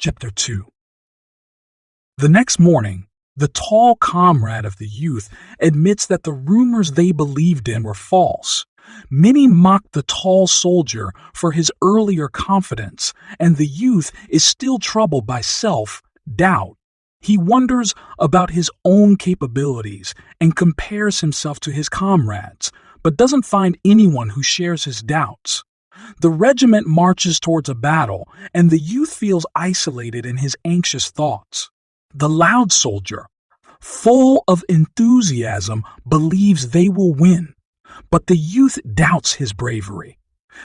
Chapter 2. The next morning, the tall comrade of the youth admits that the rumors they believed in were false. Many mocked the tall soldier for his earlier confidence, and the youth is still troubled by self-doubt. He wonders about his own capabilities and compares himself to his comrades, but doesn't find anyone who shares his doubts. The regiment marches towards a battle, and the youth feels isolated in his anxious thoughts. The loud soldier, full of enthusiasm, believes they will win, but the youth doubts his bravery.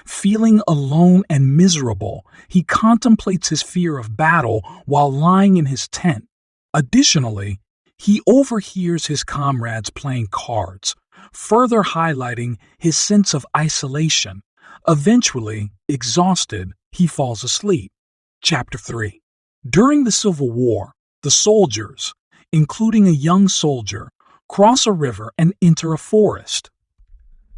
Feeling alone and miserable, he contemplates his fear of battle while lying in his tent. Additionally, he overhears his comrades playing cards, further highlighting his sense of isolation. Eventually, exhausted, he falls asleep. Chapter 3. During the Civil War, the soldiers, including a young soldier, cross a river and enter a forest.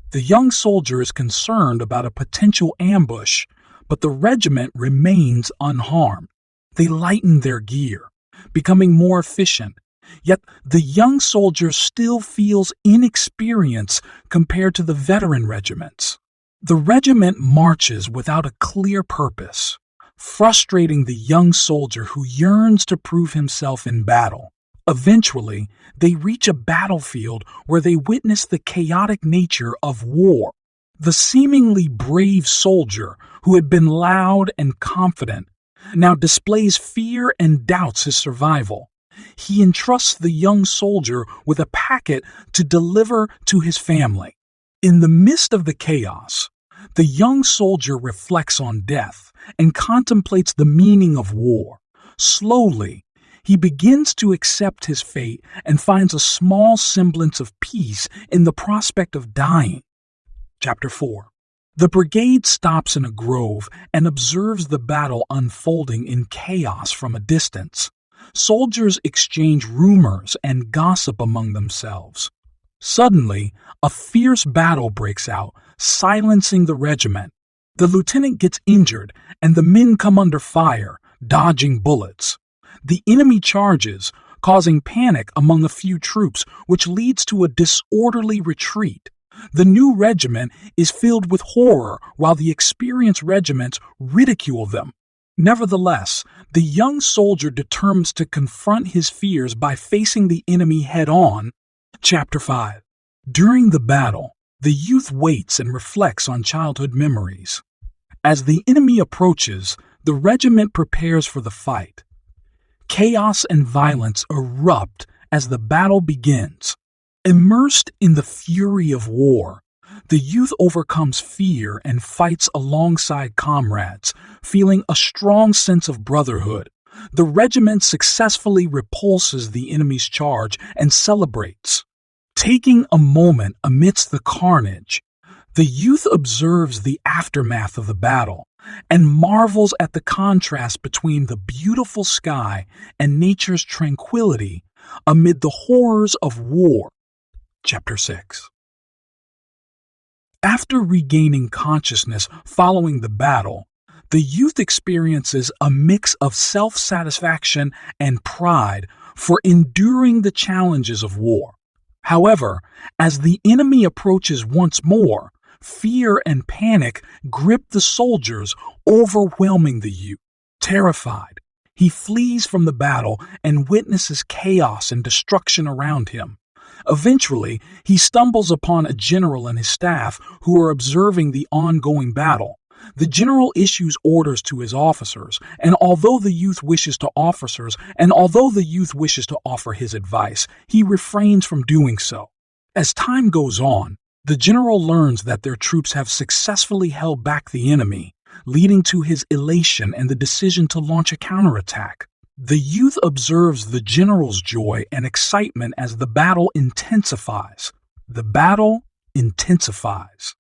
The young soldier is concerned about a potential ambush, but the regiment remains unharmed. They lighten their gear, becoming more efficient, yet the young soldier still feels inexperienced compared to the veteran regiments. The regiment marches without a clear purpose, frustrating the young soldier who yearns to prove himself in battle. Eventually, they reach a battlefield where they witness the chaotic nature of war. The seemingly brave soldier, who had been loud and confident, now displays fear and doubts his survival. He entrusts the young soldier with a packet to deliver to his family. In the midst of the chaos, the young soldier reflects on death and contemplates the meaning of war. Slowly, he begins to accept his fate and finds a small semblance of peace in the prospect of dying. Chapter 4. The brigade stops in a grove and observes the battle unfolding in chaos from a distance. Soldiers exchange rumors and gossip among themselves. Suddenly, a fierce battle breaks out, silencing the regiment. The lieutenant gets injured, and the men come under fire, dodging bullets. The enemy charges, causing panic among a few troops, which leads to a disorderly retreat. The new regiment is filled with horror, while the experienced regiments ridicule them. Nevertheless, the young soldier determines to confront his fears by facing the enemy head-on. Chapter 5. During the battle, the youth waits and reflects on childhood memories. As the enemy approaches, the regiment prepares for the fight. Chaos and violence erupt as the battle begins. Immersed in the fury of war, the youth overcomes fear and fights alongside comrades, feeling a strong sense of brotherhood. The regiment successfully repulses the enemy's charge and celebrates. Taking a moment amidst the carnage, the youth observes the aftermath of the battle and marvels at the contrast between the beautiful sky and nature's tranquility amid the horrors of war. Chapter 6. After regaining consciousness following the battle, the youth experiences a mix of self-satisfaction and pride for enduring the challenges of war. However, as the enemy approaches once more, fear and panic grip the soldiers, overwhelming the youth. Terrified, he flees from the battle and witnesses chaos and destruction around him. Eventually, he stumbles upon a general and his staff who are observing the ongoing battle. The general issues orders to his officers, and although the youth wishes to offer his advice, he refrains from doing so. As time goes on, the general learns that their troops have successfully held back the enemy, leading to his elation and the decision to launch a counterattack. The youth observes the general's joy and excitement as the battle intensifies. The battle intensifies.